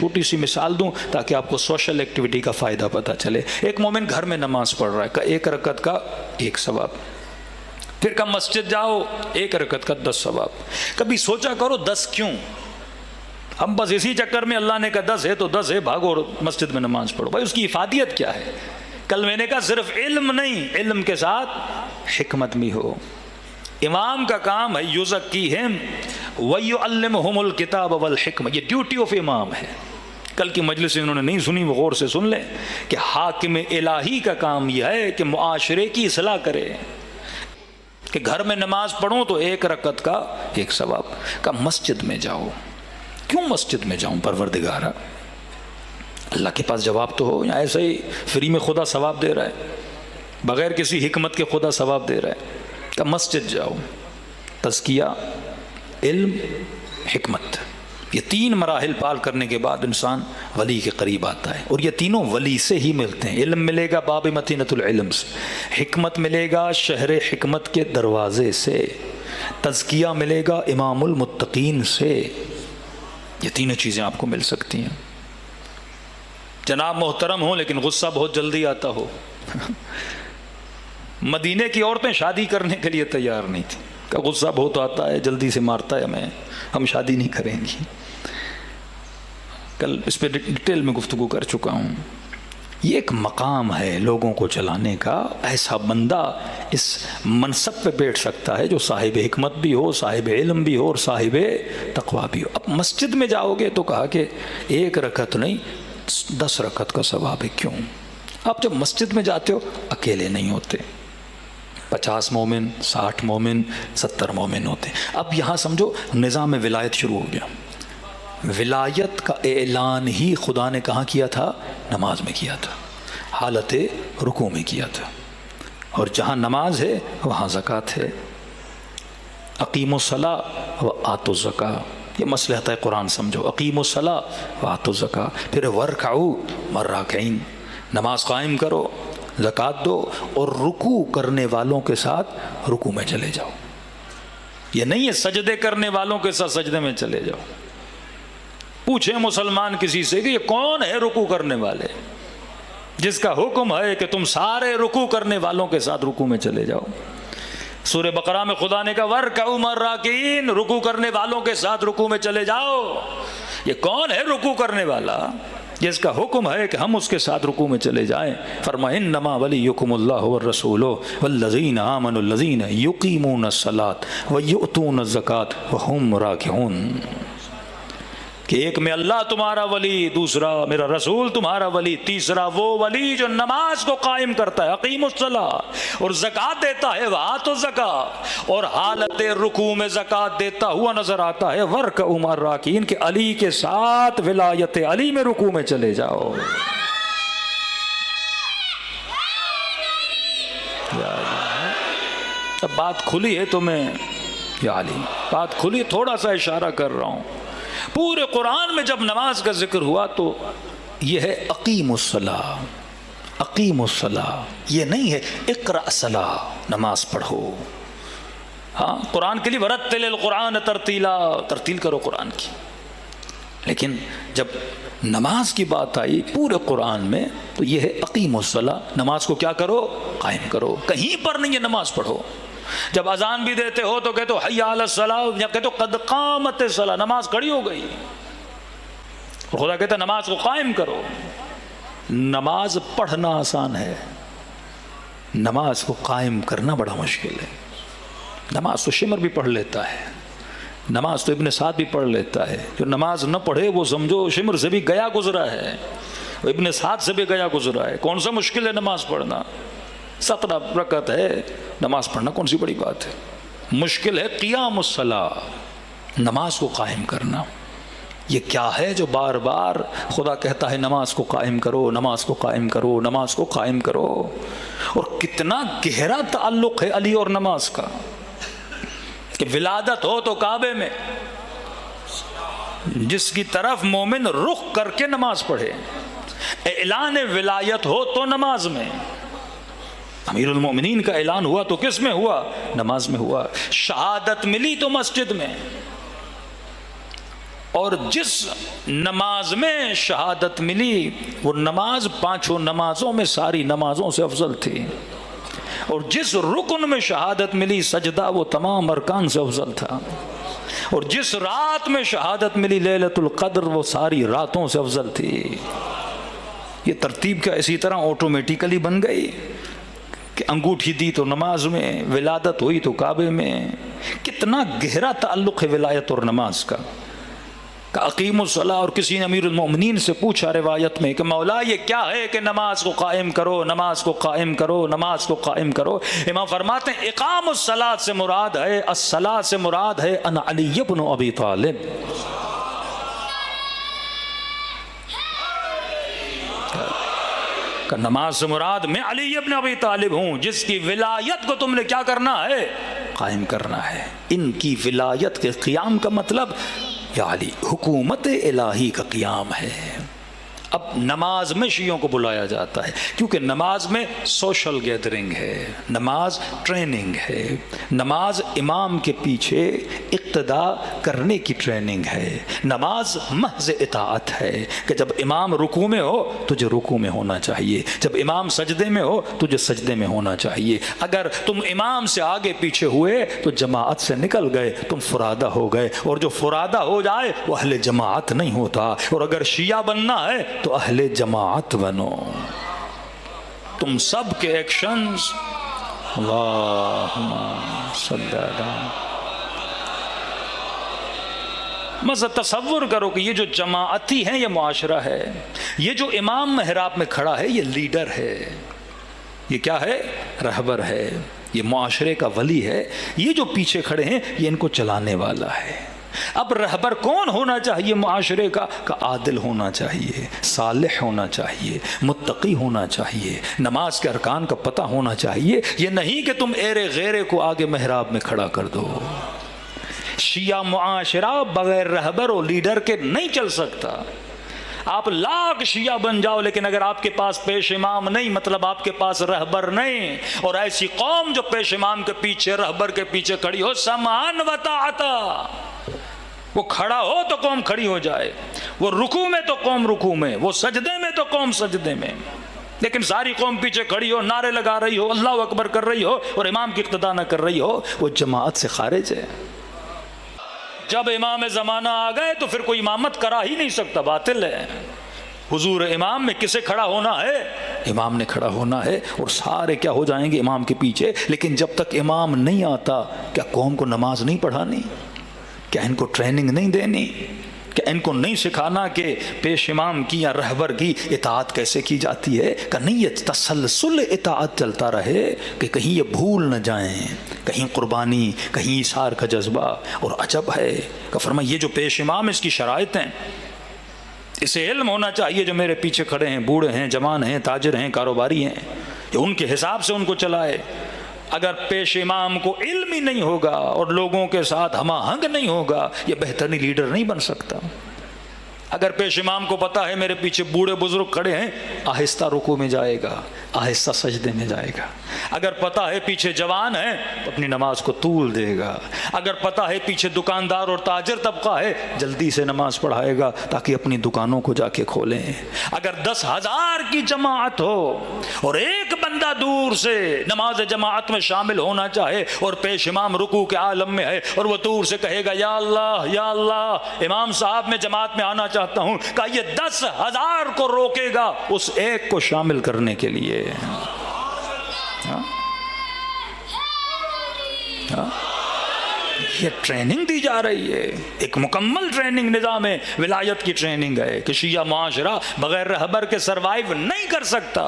چھوٹی سی مثال دوں تاکہ آپ کو سوشل ایکٹیویٹی کا فائدہ پتہ چلے. ایک مومن گھر میں نماز پڑھ رہا ہے، ایک رکعت کا 1 ثواب. پھر کب مسجد جاؤ، 1 رکعت کا 10 ثواب. کبھی سوچا کرو 10 کیوں؟ ہم بس اسی چکر میں اللہ نے کہا 10 ہے تو 10 ہے، بھاگو اور مسجد میں نماز پڑھو. بھائی اس کی افادیت کیا ہے؟ کل میں نے کہا صرف علم نہیں، علم کے ساتھ حکمت بھی ہو. امام کا کام ہے یزکیہم ویعلمہم الکتاب والحکمہ، یہ ڈیوٹی آف امام ہے. کل کی مجلس انہوں نے نہیں سنی، وہ غور سے سن لیں کہ حاکم الہی کا کام یہ ہے کہ معاشرے کی اصلاح کرے. کہ گھر میں نماز پڑھوں تو 1 رکعت کا 1 ثواب. کہ مسجد میں جاؤ. کیوں مسجد میں جاؤں پروردگارا؟ اللہ کے پاس جواب تو ہو، یا ایسے ہی فری میں خدا ثواب دے رہا ہے، بغیر کسی حکمت کے خدا ثواب دے رہا ہے. کہ مسجد جاؤ. تزکیہ، علم، حکمت، یہ 3 مراحل پار کرنے کے بعد انسان ولی کے قریب آتا ہے. اور یہ تینوں ولی سے ہی ملتے ہیں. علم ملے گا باب متینۃ العلم سے، حکمت ملے گا شہر حکمت کے دروازے سے، تزکیہ ملے گا امام المتقین سے. یہ تینوں چیزیں آپ کو مل سکتی ہیں. جناب محترم ہوں لیکن غصہ بہت جلدی آتا ہو. مدینے کی عورتیں شادی کرنے کے لیے تیار نہیں تھیں، کہ غصہ بہت آتا ہے، جلدی سے مارتا ہے ہمیں، ہم شادی نہیں کریں گی. کل اس پہ ڈیٹیل میں گفتگو کر چکا ہوں. یہ ایک مقام ہے لوگوں کو چلانے کا. ایسا بندہ اس منصب پہ بیٹھ سکتا ہے جو صاحب حکمت بھی ہو، صاحب علم بھی ہو اور صاحب تقویٰ بھی ہو. اب مسجد میں جاؤ گے تو کہا کہ 1 رکعت نہیں 10 رکعت کا ثواب ہے. کیوں؟ آپ جب مسجد میں جاتے ہو اکیلے نہیں ہوتے، 50 مومن، 60 مومن، 70 مومن ہوتے. اب یہاں سمجھو نظام ولایت شروع ہو گیا. ولایت کا اعلان ہی خدا نے کہاں کیا تھا؟ نماز میں کیا تھا، حالت رکوع میں کیا تھا. اور جہاں نماز ہے وہاں زکوٰۃ ہے. اقیموا الصلاۃ وآتوا الزکاۃ، یہ مصلحت قرآن سمجھو. اقیموا الصلاۃ وآتوا الزکاۃ، پھر وارکعوا مع الراکعین، نماز قائم کرو، زکوٰۃ دو اور رکوع کرنے والوں کے ساتھ رکوع میں چلے جاؤ. یہ نہیں ہے سجدے کرنے والوں کے ساتھ سجدے میں چلے جاؤ. پوچھیں مسلمان کسی سے کہ یہ کون ہے رکوع کرنے والے، جس کا حکم ہے کہ تم سارے رکوع کرنے والوں کے ساتھ رکوع میں چلے جاؤ. سورہ بقرہ میں خدا نے کہا وارکعوا مع الراکعین، رکوع کرنے والوں کے ساتھ رکوع میں چلے جاؤ. یہ کون ہے رکوع کرنے والا جس کا حکم ہے کہ ہم اس کے ساتھ رکوع میں چلے جائیں؟ فرمایا انما ولیکم اللہ والرسول والذین آمنوا الذین یقیمون الصلاۃ ویؤتون الزکاۃ وہم راکعون. کہ ایک میں اللہ تمہارا ولی، دوسرا میرا رسول تمہارا ولی، تیسرا وہ ولی جو نماز کو قائم کرتا ہے، اقیم الصلاۃ، اور زکوٰۃ دیتا ہے وآتوا الزکاۃ، اور حالت رکوع میں زکوٰۃ دیتا ہوا نظر آتا ہے وارکعوا مع الراکعین، کہ علی کے ساتھ ولایت علی میں رکوع میں چلے جاؤ. اب بات کھلی ہے تو میں یا علی بات کھلی، تھوڑا سا اشارہ کر رہا ہوں. پورے قرآن میں جب نماز کا ذکر ہوا تو یہ ہے اقیم الصلاۃ، اقیم الصلاۃ، یہ نہیں ہے اقرأ الصلاۃ، نماز پڑھو. ہاں قرآن کے لیے ورتل القرآن ترتیلا، ترتیل کرو قرآن کی. لیکن جب نماز کی بات آئی پورے قرآن میں تو یہ ہے اقیم الصلاۃ، نماز کو کیا کرو؟ قائم کرو. کہیں پر نہیں ہے نماز پڑھو. جب اذان بھی دیتے ہو تو کہتے ہو حی علی الصلاۃ، یا کہتے ہو قد قامت الصلاۃ، نماز کھڑی ہو گئی. اور خدا کہتا ہے نماز کو قائم کرو. نماز پڑھنا آسان ہے، نماز کو قائم کرنا بڑا مشکل ہے. نماز تو شمر بھی پڑھ لیتا ہے، نماز تو ابن سعد بھی پڑھ لیتا ہے. جو نماز نہ پڑھے وہ سمجھو شمر سے بھی گیا گزرا ہے، ابن سعد سے بھی گیا گزرا ہے. کون سا مشکل ہے نماز پڑھنا؟ 17 رکعت ہے، نماز پڑھنا کون سی بڑی بات ہے؟ مشکل ہے قیام الصلاۃ، نماز کو قائم کرنا. یہ کیا ہے جو بار بار خدا کہتا ہے نماز کو قائم کرو، نماز کو قائم کرو، نماز کو قائم کرو. اور کتنا گہرا تعلق ہے علی اور نماز کا، کہ ولادت ہو تو کعبے میں، جس کی طرف مومن رخ کر کے نماز پڑھے. اعلان ولایت ہو تو نماز میں. امیر المومنین کا اعلان ہوا تو کس میں ہوا؟ نماز میں ہوا. شہادت ملی تو مسجد میں. اور جس نماز میں شہادت ملی وہ نماز پانچوں نمازوں میں ساری نمازوں سے افضل تھی، اور جس رکن میں شہادت ملی سجدہ وہ تمام ارکان سے افضل تھا، اور جس رات میں شہادت ملی لیلۃ القدر وہ ساری راتوں سے افضل تھی۔ یہ ترتیب کا اسی طرح آٹومیٹیکلی بن گئی کہ انگوٹھی دی تو نماز میں، ولادت ہوئی تو کعبے میں۔ کتنا گہرا تعلق ہے ولایت اور نماز کا۔ کہ اقیم الصلاۃ، اور کسی نے امیر المؤمنین سے پوچھا روایت میں کہ مولا یہ کیا ہے کہ نماز کو قائم کرو، نماز کو قائم کرو، نماز کو قائم کرو؟ امام فرماتے ہیں اقام الصلاۃ سے مراد ہے، الصلاۃ سے مراد ہے ان علی بن ابی طالب۔ کہ نماز سے مراد میں علی ابن ابی طالب ہوں جس کی ولایت کو تم نے کیا کرنا ہے؟ قائم کرنا ہے۔ ان کی ولایت کے قیام کا مطلب یا علی حکومت الہی کا قیام ہے۔ اب نماز میں شیعوں کو بلایا جاتا ہے کیونکہ نماز میں سوشل گیدرنگ ہے، نماز ٹریننگ ہے، نماز امام کے پیچھے اقتداء کرنے کی ٹریننگ ہے، نماز محض اطاعت ہے کہ جب امام رکوع میں ہو تجھے رکوع میں ہونا چاہیے، جب امام سجدے میں ہو تجھے سجدے میں ہونا چاہیے۔ اگر تم امام سے آگے پیچھے ہوئے تو جماعت سے نکل گئے، تم فرادہ ہو گئے، اور جو فرادہ ہو جائے وہ اہل جماعت نہیں ہوتا۔ اور اگر شیعہ بننا ہے تو اہل جماعت بنو۔ تم سب کے ایکشنز اللہم صلی اللہ۔ مثلا تصور کرو کہ یہ جو جماعتی ہیں یہ معاشرہ ہے، یہ جو امام محراب میں کھڑا ہے یہ لیڈر ہے، یہ کیا ہے؟ رہبر ہے، یہ معاشرے کا ولی ہے، یہ جو پیچھے کھڑے ہیں یہ ان کو چلانے والا ہے۔ اب رہبر کون ہونا چاہیے معاشرے کا؟ کہ عادل ہونا چاہیے، صالح ہونا چاہیے، متقی ہونا چاہیے، نماز کے ارکان کا پتہ ہونا چاہیے۔ یہ نہیں کہ تم ایرے غیرے کو آگے محراب میں کھڑا کر دو۔ شیعہ معاشرہ بغیر رہبر و لیڈر کے نہیں چل سکتا۔ آپ لاکھ شیعہ بن جاؤ لیکن اگر آپ کے پاس پیش امام نہیں، مطلب آپ کے پاس رہبر نہیں، اور ایسی قوم جو پیش امام کے پیچھے رہبر کے پیچھے کھڑی ہو، سمعاً و طاعتا، وہ کھڑا ہو تو قوم کھڑی ہو جائے، وہ رکوع میں تو قوم رکوع میں، وہ سجدے میں تو قوم سجدے میں، لیکن ساری قوم پیچھے کھڑی ہو، نعرے لگا رہی ہو، اللہ اکبر کر رہی ہو اور امام کی اقتداء نہ کر رہی ہو، وہ جماعت سے خارج ہے۔ جب امام زمانہ آ گئے تو پھر کوئی امامت کرا ہی نہیں سکتا، باطل ہے۔ حضور امام میں کسے کھڑا ہونا ہے؟ امام نے کھڑا ہونا ہے، اور سارے کیا ہو جائیں گے؟ امام کے پیچھے۔ لیکن جب تک امام نہیں آتا کیا قوم کو نماز نہیں پڑھانی؟ کیا ان کو ٹریننگ نہیں دینی؟ کہ ان کو نہیں سکھانا کہ پیش امام کی یا رہبر کی اطاعت کیسے کی جاتی ہے؟ کہ نہیں یہ تسلسل اطاعت چلتا رہے کہ کہیں یہ بھول نہ جائیں، کہیں قربانی، کہیں ایثار کا جذبہ۔ اور عجب ہے کہ فرمایا یہ جو پیش امام اس کی شرائط ہیں، اسے علم ہونا چاہیے جو میرے پیچھے کھڑے ہیں، بوڑھے ہیں، جوان ہیں، تاجر ہیں، کاروباری ہیں، یہ ان کے حساب سے ان کو چلائے۔ اگر پیش امام کو علم ہی نہیں ہوگا اور لوگوں کے ساتھ ہم آہنگ نہیں ہوگا، یہ بہترین لیڈر نہیں بن سکتا۔ اگر پیش امام کو پتا ہے میرے پیچھے بوڑھے بزرگ کھڑے ہیں، آہستہ رکوع میں جائے گا، آہستہ سجدے میں جائے گا۔ اگر پتا ہے پیچھے جوان ہیں تو اپنی نماز کو طول دے گا۔ اگر پتا ہے پیچھے دکاندار اور تاجر طبقہ ہے، جلدی سے نماز پڑھائے گا تاکہ اپنی دکانوں کو جا کے کھولیں۔ اگر 10,000 کی جماعت ہو اور ایک بندہ دور سے نماز جماعت میں شامل ہونا چاہے اور پیش امام رکوع کے عالم میں ہے اور وہ دور سے کہے گا یا اللہ یا اللہ، امام صاحب میں جماعت میں آنا چاہتا ہوں، کہ یہ 10,000 کو روکے گا اس ایک کو شامل کرنے کے لیے۔ یہ ٹریننگ دی جا رہی ہے، ایک مکمل ٹریننگ، نظام ولایت کی ٹریننگ ہے کہ شیعہ معاشرہ بغیر رہبر کے سروائیو نہیں کر سکتا۔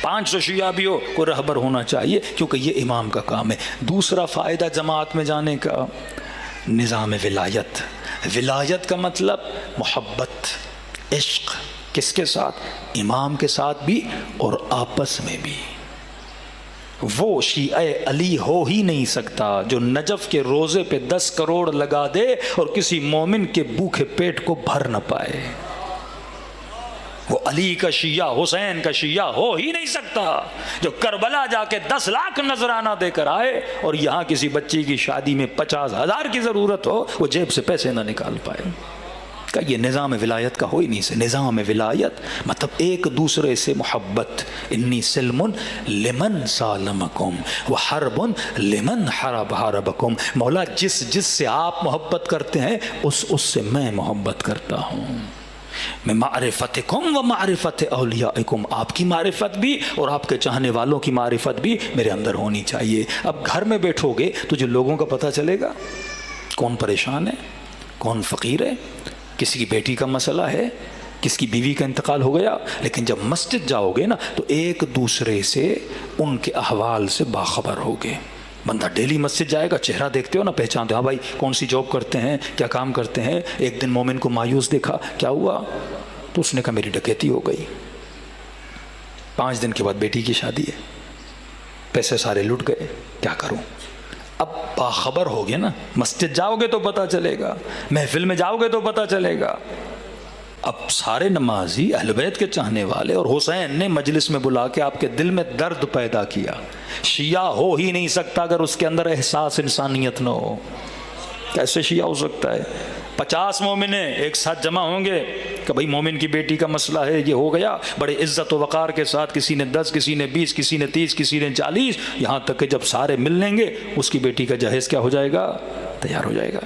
500 شیعہ بھی ہو کوئی رہبر ہونا چاہیے کیونکہ یہ امام کا کام ہے۔ دوسرا فائدہ جماعت میں جانے کا، نظام ولایت۔ ولایت کا مطلب محبت، عشق، کس کے ساتھ؟ امام کے ساتھ بھی اور آپس میں بھی۔ وہ شیعہ علی ہو ہی نہیں سکتا جو نجف کے روزے پہ 10 کروڑ لگا دے اور کسی مومن کے بھوکے پیٹ کو بھر نہ پائے۔ وہ علی کا شیعہ، حسین کا شیعہ ہو ہی نہیں سکتا جو کربلا جا کے 10 لاکھ نذرانہ دے کر آئے اور یہاں کسی بچی کی شادی میں 50,000 کی ضرورت ہو وہ جیب سے پیسے نہ نکال پائے۔ کہ یہ نظام ولایت کا ہو ہی نہیں سے. نظام ولایت مطلب ایک دوسرے سے محبت. انی سلم لمن سالمکم وحرب لمن حاربکم. مولا جس سے آپ محبت کرتے ہیں اس سے میں محبت کرتا ہوں. میں معرفتکم و معرفت اولیائکم، آپ کی معرفت بھی اور آپ کے چاہنے والوں کی معرفت بھی میرے اندر ہونی چاہیے. اب گھر میں بیٹھو گے تو جو لوگوں کا پتہ چلے گا کون پریشان ہے، کون فقیر ہے، کسی کی بیٹی کا مسئلہ ہے، کس کی بیوی کا انتقال ہو گیا. لیکن جب مسجد جاؤ گے نا تو ایک دوسرے سے ان کے احوال سے باخبر ہوگے. بندہ ڈیلی مسجد جائے گا، چہرہ دیکھتے ہو نا، پہچانتے ہو، ہاں بھائی کون سی جاب کرتے ہیں، کیا کام کرتے ہیں. ایک دن مومن کو مایوس دیکھا، کیا ہوا؟ تو اس نے کہا میری ڈکیتی ہو گئی. 5 دن کے بعد بیٹی کی شادی ہے، پیسے سارے لٹ گئے، کیا کروں؟ اب باخبر ہو گیا نا. مسجد جاؤ گے تو پتہ چلے گا، محفل میں جاؤ گے تو پتہ چلے گا. اب سارے نمازی اہل بیت کے چاہنے والے، اور حسین نے مجلس میں بلا کے آپ کے دل میں درد پیدا کیا. شیعہ ہو ہی نہیں سکتا اگر اس کے اندر احساس انسانیت نہ ہو. کیسے شیعہ ہو سکتا ہے؟ 50 مومن ایک ساتھ جمع ہوں گے کہ بھئی مومن کی بیٹی کا مسئلہ ہے، یہ ہو گیا، بڑے عزت و وقار کے ساتھ، کسی نے 10، کسی نے 20، کسی نے 30، کسی نے 40، یہاں تک کہ جب سارے مل لیں گے اس کی بیٹی کا جہیز کیا ہو جائے گا؟ تیار ہو جائے گا.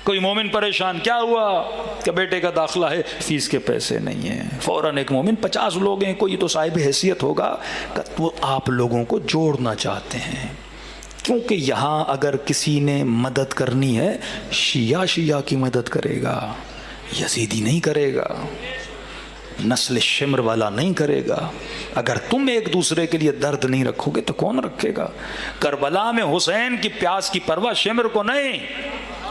کوئی مومن پریشان، کیا ہوا؟ کہ بیٹے کا داخلہ ہے، فیس کے پیسے نہیں ہیں. فوراً ایک مومن، 50 لوگ ہیں، کوئی تو صاحب حیثیت ہوگا کہ وہ آپ لوگوں کو جوڑنا چاہتے ہیں. کیونکہ یہاں اگر کسی نے مدد کرنی ہے، شیعہ کی مدد کرے گا، یزیدی نہیں کرے گا، نسل شمر والا نہیں کرے گا. اگر تم ایک دوسرے کے لیے درد نہیں رکھو گے تو کون رکھے گا؟ کربلا میں حسین کی پیاس کی پرواہ شمر کو نہیں،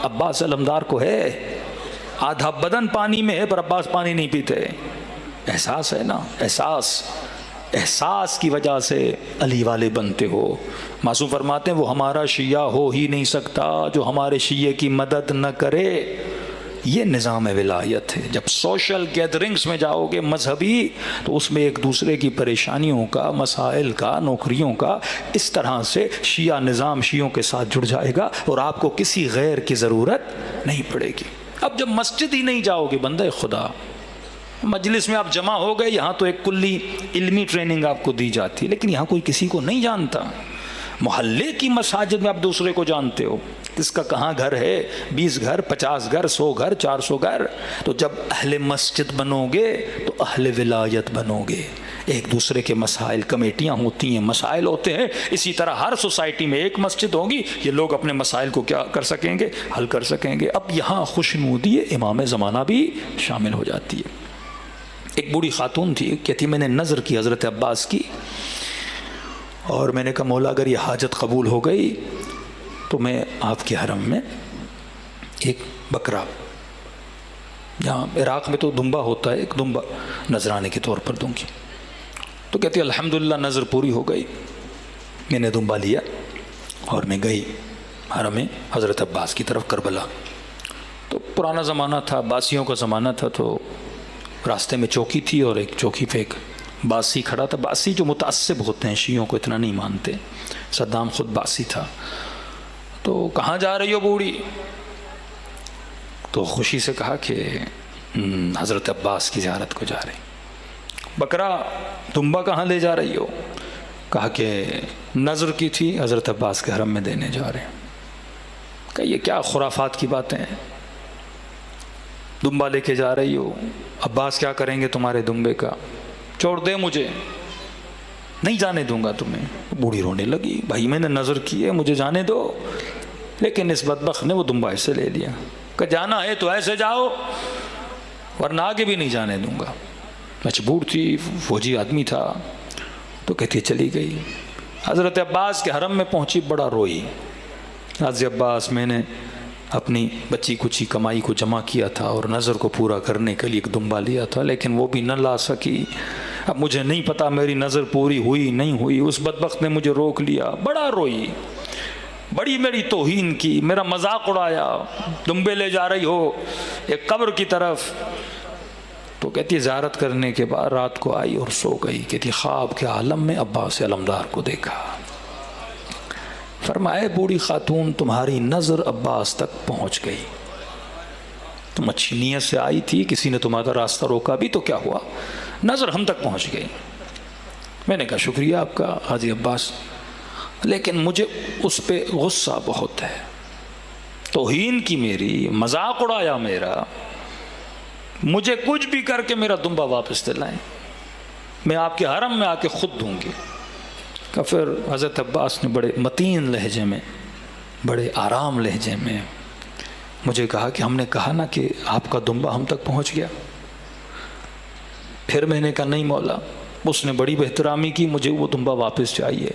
عباس علمدار کو ہے. آدھا بدن پانی میں ہے پر عباس پانی نہیں پیتے. احساس ہے نا، احساس کی وجہ سے علی والے بنتے ہو. معصوم فرماتے ہیں وہ ہمارا شیعہ ہو ہی نہیں سکتا جو ہمارے شیعہ کی مدد نہ کرے. یہ نظام ولایت ہے. جب سوشل گیدرنگز میں جاؤ گے مذہبی تو اس میں ایک دوسرے کی پریشانیوں کا، مسائل کا، نوکریوں کا، اس طرح سے شیعہ نظام شیعوں کے ساتھ جڑ جائے گا اور آپ کو کسی غیر کی ضرورت نہیں پڑے گی. اب جب مسجد ہی نہیں جاؤ گے بندہ خدا، مجلس میں آپ جمع ہو گئے، یہاں تو ایک کلی علمی ٹریننگ آپ کو دی جاتی ہے، لیکن یہاں کوئی کسی کو نہیں جانتا. محلے کی مساجد میں آپ دوسرے کو جانتے ہو، کس کا کہاں گھر ہے، 20 گھر، 50 گھر، 100 گھر، 400 گھر. تو جب اہل مسجد بنو گے تو اہل ولایت بنو گے. ایک دوسرے کے مسائل، کمیٹیاں ہوتی ہیں، مسائل ہوتے ہیں. اسی طرح ہر سوسائٹی میں ایک مسجد ہوگی، یہ لوگ اپنے مسائل کو کیا کر سکیں گے؟ حل کر سکیں گے. اب یہاں خوشنودی امام زمانہ بھی شامل ہو جاتی ہے. ایک بوڑھی خاتون تھی، کہتی میں نے نظر کی حضرت عباس کی، اور میں نے کہا مولا اگر یہ حاجت قبول ہو گئی تو میں آپ کے حرم میں ایک بکرا، یہاں عراق میں تو دمبا ہوتا ہے، ایک دمبا نذرانے کے طور پر دوں گی. تو کہتی الحمدللہ نظر پوری ہو گئی. میں نے دمبا لیا اور میں گئی حرم حضرت عباس کی طرف کربلا. تو پرانا زمانہ تھا، عباسیوں کا زمانہ تھا، تو راستے میں چوکی تھی اور ایک چوکی پہ ایک باسی کھڑا تھا. باسی جو متعصب ہوتے ہیں، شیعوں کو اتنا نہیں مانتے، صدام خود باسی تھا. تو کہاں جا رہی ہو بوڑھی؟ تو خوشی سے کہا کہ حضرت عباس کی زیارت کو جا رہی. بکرا دمبا کہاں لے جا رہی ہو؟ کہا کہ نظر کی تھی، حضرت عباس کے حرم میں دینے جا رہے ہیں. کہ یہ کیا خرافات کی باتیں ہیں، دمبا لے کے جا رہی ہو، عباس کیا کریں گے تمہارے دمبے کا، چھوڑ دے مجھے، نہیں جانے دوں گا تمہیں. بوڑھی رونے لگی، بھائی میں نے نظر کی ہے، مجھے جانے دو. لیکن اس بدبخت نے وہ دمبا ایسے لے لیا کہ جانا ہے تو ایسے جاؤ ورنہ آگے بھی نہیں جانے دوں گا. مجبور تھی، فوجی آدمی تھا. تو کہتی چلی گئی. حضرت عباس کے حرم میں پہنچی، بڑا روئی. حضرت عباس میں نے اپنی بچی کچی کمائی کو جمع کیا تھا اور نظر کو پورا کرنے کے لیے ایک دمبا لیا تھا، لیکن وہ بھی نہ لا سکی. اب مجھے نہیں پتا میری نظر پوری ہوئی نہیں ہوئی، اس بدبخت نے مجھے روک لیا. بڑا روئی، بڑی میری توہین کی، میرا مذاق اڑایا، دمبے لے جا رہی ہو ایک قبر کی طرف. تو کہتی زیارت کرنے کے بعد رات کو آئی اور سو گئی. کہتی خواب کے عالم میں عباس علمدار کو دیکھا. فرمائے بوڑھی خاتون تمہاری نظر عباس تک پہنچ گئی. تم اچھی نیت سے آئی تھی، کسی نے تمہارا راستہ روکا بھی تو کیا ہوا، نظر ہم تک پہنچ گئی۔ میں نے کہا شکریہ آپ کا حاجی عباس، لیکن مجھے اس پہ غصہ بہت ہے، توہین کی میری، مذاق اڑایا میرا، مجھے کچھ بھی کر کے میرا دمبا واپس دلائیں، میں آپ کے حرم میں آ کے خود دوں گی۔ کہ پھر حضرت عباس نے بڑے متین لہجے میں، بڑے آرام لہجے میں مجھے کہا کہ ہم نے کہا نا کہ آپ کا دمبا ہم تک پہنچ گیا۔ پھر میں نے کہا نہیں مولا، اس نے بڑی بہترامی کی، مجھے وہ دمبا واپس چاہیے۔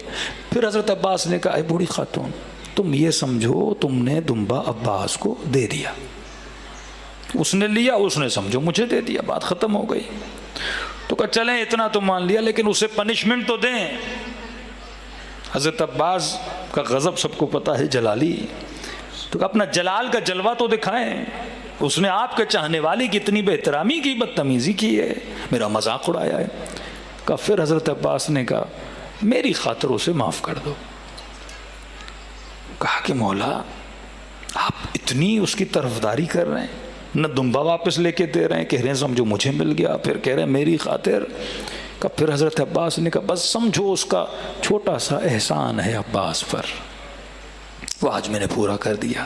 پھر حضرت عباس نے کہا اے بوڑھی خاتون، تم یہ سمجھو تم نے دمبا عباس کو دے دیا، اس نے لیا، اس نے سمجھو مجھے دے دیا، بات ختم ہو گئی۔ تو کہا چلیں اتنا تو مان لیا، لیکن اسے پنشمنٹ تو دیں۔ حضرت عباس کا غضب سب کو پتہ ہے، جلالی، تو اپنا جلال کا جلوہ تو دکھائیں، اس نے آپ کے چاہنے والی کی اتنی بہترامی کی، بدتمیزی کی ہے، میرا مذاق اڑایا ہے۔ کہا پھر حضرت عباس نے کہا میری خاطر اسے معاف کر دو۔ کہا کہ مولا آپ اتنی اس کی طرفداری کر رہے ہیں، نہ دمبا واپس لے کے دے رہے ہیں، کہہ رہے ہیں سمجھو مجھے مل گیا، پھر کہہ رہے ہیں میری خاطر۔ کہ پھر حضرت عباس نے کہا بس سمجھو اس کا چھوٹا سا احسان ہے عباس پر، وہ آج میں نے پورا کر دیا۔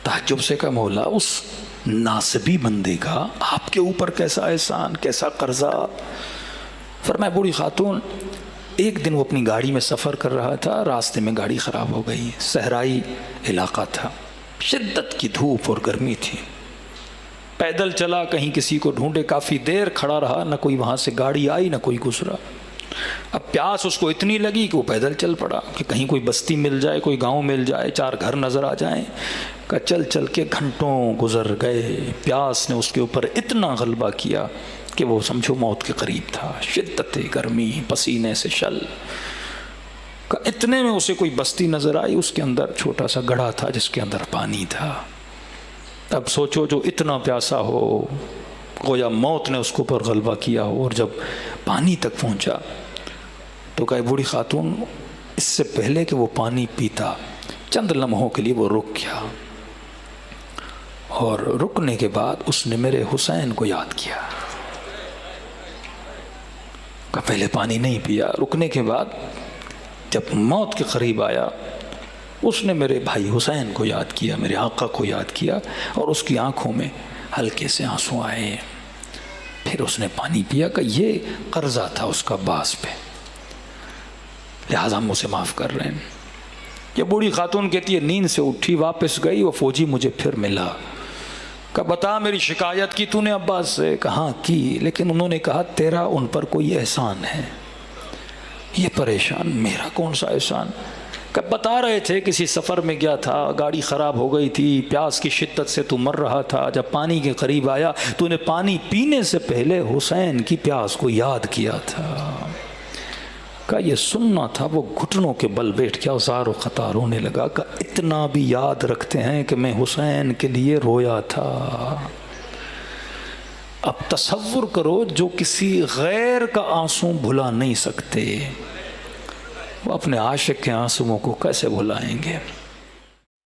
تعجب سے کہا مولا اس ناسبی بندے کا آپ کے اوپر کیسا احسان، کیسا قرضہ؟ فرمایا بوڑھی خاتون، ایک دن وہ اپنی گاڑی میں سفر کر رہا تھا، راستے میں گاڑی خراب ہو گئی، صحرائی علاقہ تھا، شدت کی دھوپ اور گرمی تھی، پیدل چلا، کہیں کسی کو ڈھونڈے، کافی دیر کھڑا رہا، نہ کوئی وہاں سے گاڑی آئی نہ کوئی گزرا۔ اب پیاس اس کو اتنی لگی کہ وہ پیدل چل پڑا کہ کہیں کوئی بستی مل جائے، کوئی گاؤں مل جائے، 4 گھر نظر آ جائیں۔ کہ چل چل کے گھنٹوں گزر گئے، پیاس نے اس کے اوپر اتنا غلبہ کیا کہ وہ سمجھو موت کے قریب تھا، شدت گرمی، پسینے سے شل۔ کہ اتنے میں اسے کوئی بستی نظر آئی، اس کے اندر چھوٹا سا گڑھا تھا جس کے اندر پانی تھا۔ اب سوچو جو اتنا پیاسا ہو، گویا موت نے اس کے اوپر غلبہ کیا ہو، اور جب پانی تک پہنچا تو کہا بوڑھی خاتون اس سے پہلے کہ وہ پانی پیتا چند لمحوں کے لیے وہ رک گیا، اور رکنے کے بعد اس نے میرے حسین کو یاد کیا۔ کہ پہلے پانی نہیں پیا، رکنے کے بعد جب موت کے قریب آیا اس نے میرے بھائی حسین کو یاد کیا، میرے آقا کو یاد کیا، اور اس کی آنکھوں میں ہلکے سے آنسو آئے۔ پھر اس نے پانی پیا کہ یہ قرضہ تھا اس کا باس پہ، لہٰذا ہم اسے معاف کر رہے ہیں۔ یہ بوڑھی خاتون کہتی ہے نیند سے اٹھی، واپس گئی، وہ فوجی مجھے پھر ملا۔ کہ بتا میری شکایت کی تو نے عباس سے؟ کہاں کی، لیکن انہوں نے کہا تیرا ان پر کوئی احسان ہے۔ یہ پریشان، میرا کون سا احسان؟ کہ بتا رہے تھے کسی سفر میں گیا تھا، گاڑی خراب ہو گئی تھی، پیاس کی شدت سے تو مر رہا تھا، جب پانی کے قریب آیا تو نے پانی پینے سے پہلے حسین کی پیاس کو یاد کیا تھا۔ کہ یہ سننا تھا، وہ گھٹنوں کے بل بیٹھ گیا، زار و خطا رونے لگا۔ کہ اتنا بھی یاد رکھتے ہیں کہ میں حسین کے لیے رویا تھا۔ اب تصور کرو جو کسی غیر کا آنسو بھلا نہیں سکتے، وہ اپنے عاشق کے آنسوؤں کو کیسے بھلائیں گے؟